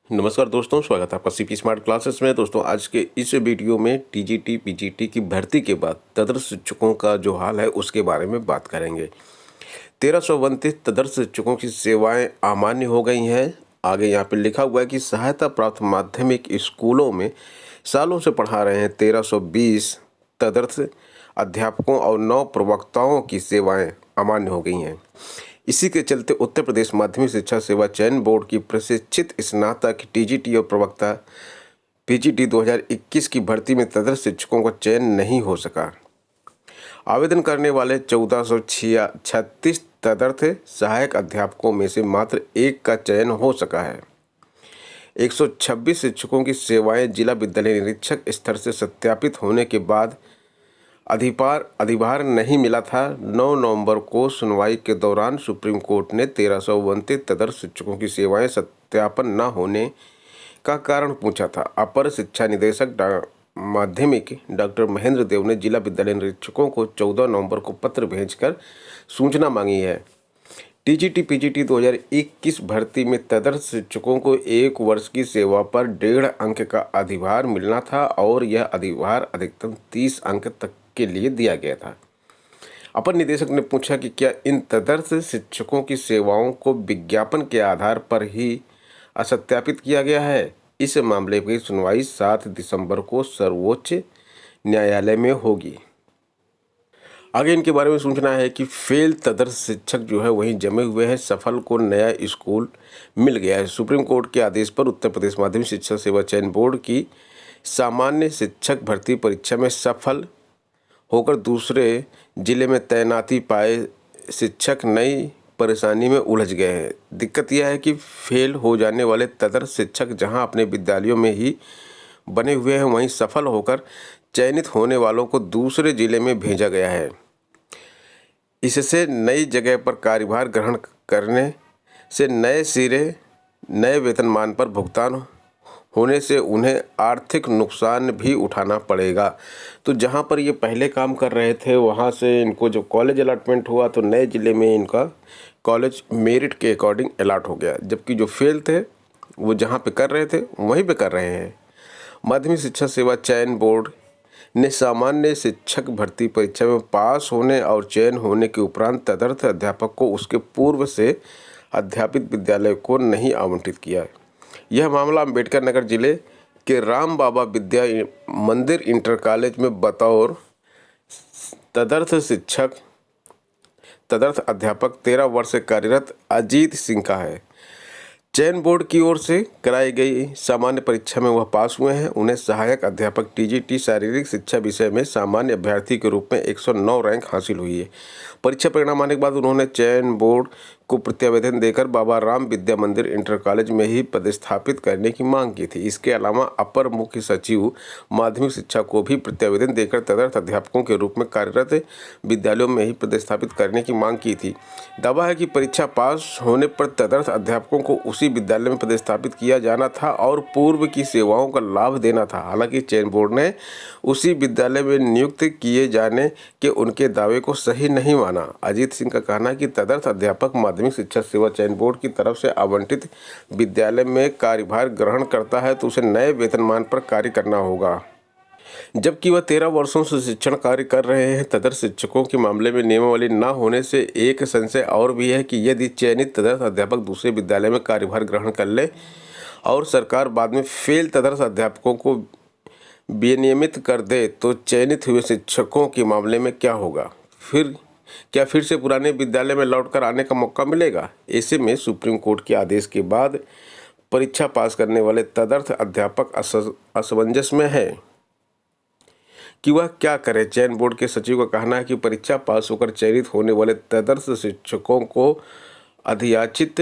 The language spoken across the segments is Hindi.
नमस्कार दोस्तों, स्वागत है आपका सीपी स्मार्ट क्लासेस में। दोस्तों, आज के इस वीडियो में टीजीटी पीजीटी की भर्ती के बाद तदर्थ शिक्षकों का जो हाल है उसके बारे में बात करेंगे। 1329 तदर्थ शिक्षकों की सेवाएं अमान्य हो गई हैं। आगे यहाँ पे लिखा हुआ है कि सहायता प्राप्त माध्यमिक स्कूलों में सालों से पढ़ा रहे हैं 1320 तदर्थ अध्यापकों और 9 प्रवक्ताओं की सेवाएं अमान्य हो गई हैं। इसी के चलते उत्तर प्रदेश माध्यमिक शिक्षा सेवा चयन बोर्ड की प्रशिक्षित स्नातक टीजीटी और प्रवक्ता पीजीटी 2021 की भर्ती में तदर्थ शिक्षकों का चयन नहीं हो सका। आवेदन करने वाले 1436 तदर्थ सहायक अध्यापकों में से मात्र एक का चयन हो सका है। 126 शिक्षकों की सेवाएं जिला विद्यालय निरीक्षक स्तर से सत्यापित होने के बाद अधिभार नहीं मिला था। 9 नवंबर को सुनवाई के दौरान सुप्रीम कोर्ट ने 1329 तदर्थ शिक्षकों की सेवाएं सत्यापन न होने का कारण पूछा था। अपर शिक्षा निदेशक माध्यमिक डॉक्टर महेंद्र देव ने जिला विद्यालय निरीक्षकों को 14 नवंबर को पत्र भेजकर सूचना मांगी है। टीजीटी पीजीटी 2021 भर्ती में तदर्थ शिक्षकों को 1 वर्ष की सेवा पर 1.5 अंक का अधिभार मिलना था और यह अधिभार अधिकतम 30 अंक तक के लिए दिया गया था। अपर निदेशक ने पूछा कि क्या इन तदर्थ शिक्षकों की सेवाओं को विज्ञापन के आधार पर ही असत्यापित किया गया है। इस मामले की सुनवाई 7 दिसंबर को सर्वोच्च न्यायालय में होगी। आगे इनके बारे में सूचना है कि फेल तदर्थ शिक्षक जो है वहीं जमे हुए हैं, सफल को नया स्कूल मिल गया है। सुप्रीम कोर्ट के आदेश पर उत्तर प्रदेश माध्यमिक शिक्षा सेवा चयन बोर्ड की सामान्य शिक्षक भर्ती परीक्षा में सफल होकर दूसरे जिले में तैनाती पाए शिक्षक नई परेशानी में उलझ गए हैं। दिक्कत यह है कि फेल हो जाने वाले तदर्थ शिक्षक जहां अपने विद्यालयों में ही बने हुए हैं, वहीं सफल होकर चयनित होने वालों को दूसरे जिले में भेजा गया है। इससे नई जगह पर कार्यभार ग्रहण करने से नए सिरे नए वेतनमान पर भुगतान होने से उन्हें आर्थिक नुकसान भी उठाना पड़ेगा। तो जहां पर ये पहले काम कर रहे थे वहां से इनको जब कॉलेज अलॉटमेंट हुआ तो नए ज़िले में इनका कॉलेज मेरिट के अकॉर्डिंग अलॉट हो गया, जबकि जो फेल थे वो जहां पे कर रहे थे वहीं पे कर रहे हैं। माध्यमिक शिक्षा सेवा चयन बोर्ड ने सामान्य शिक्षक भर्ती परीक्षा में पास होने और चयन होने के उपरांत तदर्थ अध्यापक को उसके पूर्व से अध्यापित विद्यालय को नहीं आवंटित किया। यह मामला अम्बेडकर नगर जिले के राम बाबा विद्या मंदिर इंटर कॉलेज में बतौर तदर्थ अध्यापक 13 वर्ष से कार्यरत अजीत सिंह का है। चयन बोर्ड की ओर से कराई गई सामान्य परीक्षा में वह पास हुए हैं। उन्हें सहायक अध्यापक टीजीटी शारीरिक शिक्षा विषय में सामान्य अभ्यर्थी के रूप में 109 रैंक हासिल हुई है। परीक्षा परिणाम आने के बाद उन्होंने चयन बोर्ड को प्रत्यावेदन देकर बाबा राम विद्या मंदिर इंटर कॉलेज में ही पदस्थापित करने की मांग की थी। इसके अलावा अपर मुख्य सचिव माध्यमिक शिक्षा को भी प्रत्यावेदन देकर तदर्थ अध्यापकों के रूप में कार्यरत विद्यालयों में ही पदस्थापित करने की मांग की थी। दावा है कि परीक्षा पास होने पर तदर्थ अध्यापकों को उसी विद्यालय में पदस्थापित किया जाना था और पूर्व की सेवाओं का लाभ देना था। हालांकि चयन बोर्ड ने उसी विद्यालय में नियुक्त किए जाने के उनके दावे को सही नहीं माना। अजीत सिंह का कहना है कि तदर्थ अध्यापक माध्यमिक शिक्षा सेवा चयन बोर्ड की तरफ से आवंटित विद्यालय में कार्यभार ग्रहण करता है तो उसे नए वेतनमान पर कार्य करना होगा, जबकि वह 13 वर्षों से शिक्षण कार्य कर रहे हैं। तदर्थ शिक्षकों के मामले में नियमावली न होने से एक संशय और भी है कि यदि चयनित तदर्थ अध्यापक दूसरे विद्यालय में कार्यभार ग्रहण कर ले और सरकार बाद में फेल तदर्थ अध्यापकों को विनियमित कर दे तो चयनित हुए शिक्षकों के मामले में क्या होगा? फिर से पुराने विद्यालय में लौटकर आने का मौका मिलेगा? ऐसे में सुप्रीम कोर्ट के आदेश के बाद परीक्षा पास करने वाले तदर्थ अध्यापक असमंजस में है कि वह क्या करे। चयन बोर्ड के सचिव का कहना है कि परीक्षा पास होकर चयनित होने वाले तदर्थ शिक्षकों को अधियाचित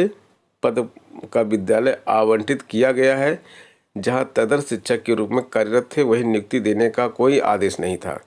पद का विद्यालय आवंटित किया गया है। जहां तदर्थ शिक्षक के रूप में कार्यरत थे वहीं नियुक्ति देने का कोई आदेश नहीं था,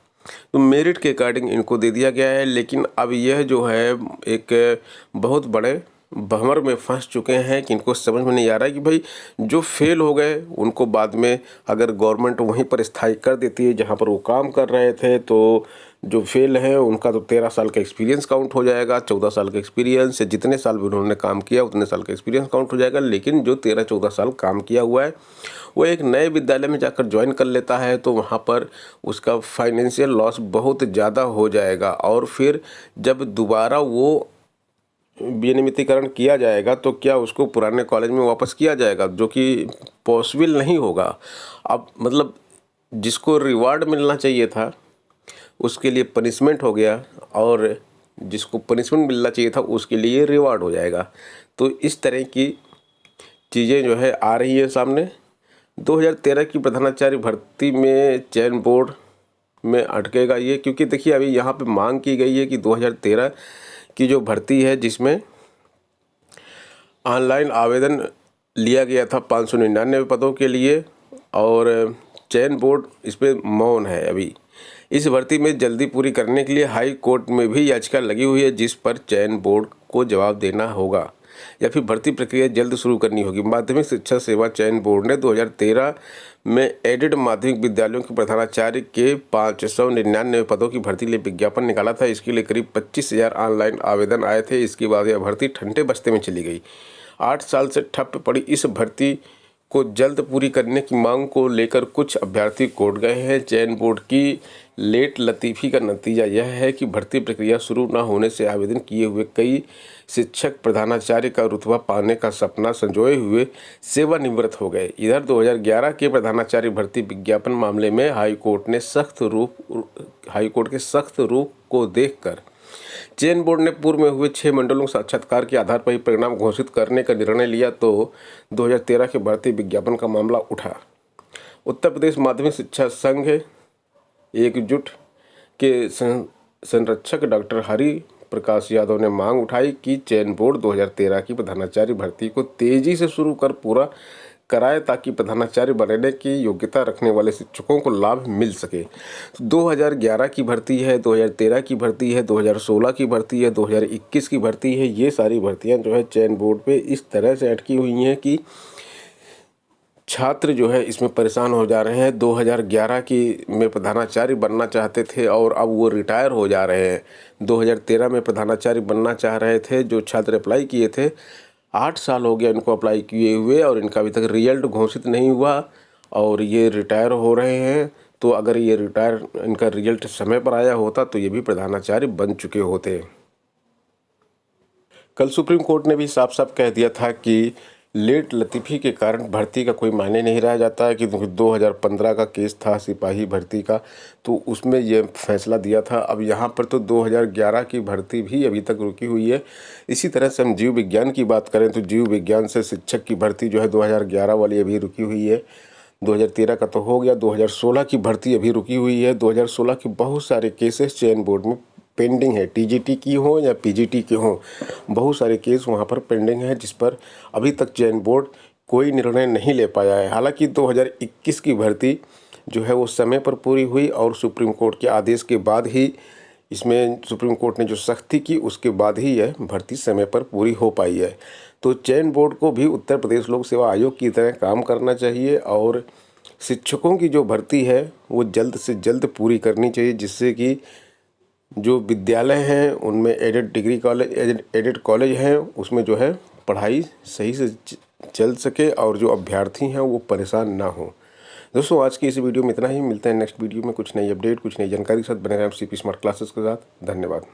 तो मेरिट के अकॉर्डिंग इनको दे दिया गया है। लेकिन अब यह जो है एक बहुत बड़े भंवर में फंस चुके हैं कि इनको समझ में नहीं आ रहा है कि भाई जो फेल हो गए उनको बाद में अगर गवर्नमेंट वहीं पर स्थायी कर देती है जहाँ पर वो काम कर रहे थे, तो जो फेल है उनका तो 13 साल का एक्सपीरियंस काउंट हो जाएगा, 14 साल का एक्सपीरियंस, जितने साल भी उन्होंने काम किया उतने साल का एक्सपीरियंस काउंट हो जाएगा। लेकिन जो 13-14 साल काम किया हुआ है वो एक नए विद्यालय में जाकर ज्वाइन कर लेता है तो वहाँ पर उसका फाइनेंशियल लॉस बहुत ज़्यादा हो जाएगा। और फिर जब दोबारा वो विनियमितीकरण किया जाएगा तो क्या उसको पुराने कॉलेज में वापस किया जाएगा, जो कि पॉसिबल नहीं होगा। अब मतलब जिसको रिवार्ड मिलना चाहिए था उसके लिए पनिशमेंट हो गया, और जिसको पनिशमेंट मिलना चाहिए था उसके लिए रिवार्ड हो जाएगा। तो इस तरह की चीज़ें जो है आ रही है सामने। 2013 की प्रधानाचार्य भर्ती में चयन बोर्ड में अटकेगा ये, क्योंकि देखिए अभी यहाँ पे मांग की गई है कि 2013 की जो भर्ती है जिसमें ऑनलाइन आवेदन लिया गया था 599 पदों के लिए, और चयन बोर्ड इस पर मौन है अभी। इस भर्ती में जल्दी पूरी करने के लिए हाई कोर्ट में भी याचिका लगी हुई है जिस पर चयन बोर्ड को जवाब देना होगा या फिर भर्ती प्रक्रिया जल्द शुरू करनी होगी। माध्यमिक शिक्षा सेवा चयन बोर्ड ने 2013 में एडेड माध्यमिक विद्यालयों के प्रधानाचार्य के 599 पदों की भर्ती के लिए विज्ञापन निकाला था। इसके लिए करीब 25,000 ऑनलाइन आवेदन आए थे। इसके बाद यह भर्ती ठंडे बस्ते में चली गई। 8 साल से ठप पड़ी इस भर्ती को जल्द पूरी करने की मांग को लेकर कुछ अभ्यर्थी कोर्ट गए हैं। चयन बोर्ड की लेट लतीफ़ी का नतीजा यह है कि भर्ती प्रक्रिया शुरू न होने से आवेदन किए हुए कई शिक्षक प्रधानाचार्य का रुतबा पाने का सपना संजोए हुए सेवानिवृत्त हो गए। इधर 2011 के प्रधानाचार्य भर्ती विज्ञापन मामले में हाईकोर्ट के सख्त रुख को देखकर चयन बोर्ड ने पूर्व में हुए 6 मंडलों साक्षात्कार के आधार पर ही परिणाम घोषित करने का निर्णय लिया तो 2013 के भर्ती विज्ञापन का मामला उठा। उत्तर प्रदेश माध्यमिक शिक्षा संघ एकजुट के संरक्षक डॉक्टर हरि प्रकाश यादव ने मांग उठाई कि चयन बोर्ड 2013 की प्रधानाचार्य भर्ती को तेजी से शुरू कर पूरा कराए ताकि प्रधानाचार्य बनने की योग्यता रखने वाले शिक्षकों को लाभ मिल सके। 2011 की भर्ती है, 2013 की भर्ती है, 2016 की भर्ती है, 2021 की भर्ती है। ये सारी भर्तियां जो है चयन बोर्ड पे इस तरह से अटकी हुई हैं कि छात्र जो है इसमें परेशान हो जा रहे हैं। 2011 की में प्रधानाचार्य बनना चाहते थे और अब वो रिटायर हो जा रहे हैं। 2013 में प्रधानाचार्य बनना चाह रहे थे जो छात्र अप्लाई किए थे, 8 साल हो गया इनको अप्लाई किए हुए और इनका अभी तक रिजल्ट घोषित नहीं हुआ और ये रिटायर हो रहे हैं। तो अगर ये इनका रिजल्ट समय पर आया होता तो ये भी प्रधानाचार्य बन चुके होते। कल सुप्रीम कोर्ट ने भी साफ साफ कह दिया था कि लेट लतीफ़ी के कारण भर्ती का कोई मायने नहीं रह जाता है कि 2015 का केस था सिपाही भर्ती का, तो उसमें यह फैसला दिया था। अब यहाँ पर तो 2011 की भर्ती भी अभी तक रुकी हुई है। इसी तरह से हम जीव विज्ञान की बात करें तो जीव विज्ञान से शिक्षक की भर्ती जो है 2011 वाली अभी रुकी हुई है। 2013 का तो हो गया, 2016 की भर्ती अभी रुकी हुई है। 2016 के बहुत सारे केसेस चयन बोर्ड में पेंडिंग है, टीजीटी की हो या पीजीटी की हो, बहुत सारे केस वहाँ पर पेंडिंग है जिस पर अभी तक चयन बोर्ड कोई निर्णय नहीं ले पाया है। हालांकि 2021 की भर्ती जो है वो समय पर पूरी हुई और सुप्रीम कोर्ट के आदेश के बाद ही इसमें सुप्रीम कोर्ट ने जो सख्ती की उसके बाद ही यह भर्ती समय पर पूरी हो पाई है। तो चयन बोर्ड को भी उत्तर प्रदेश लोक सेवा आयोग की तरह काम करना चाहिए और शिक्षकों की जो भर्ती है वो जल्द से जल्द पूरी करनी चाहिए, जिससे कि जो विद्यालय हैं उनमें aided degree college aided college हैं उसमें जो है पढ़ाई सही से चल सके और जो अभ्यर्थी हैं वो परेशान ना हो। दोस्तों आज की इस वीडियो में इतना ही। मिलते हैं नेक्स्ट वीडियो में कुछ नई अपडेट कुछ नई जानकारी के साथ। बने रहें सीपी स्मार्ट क्लासेस के साथ। धन्यवाद।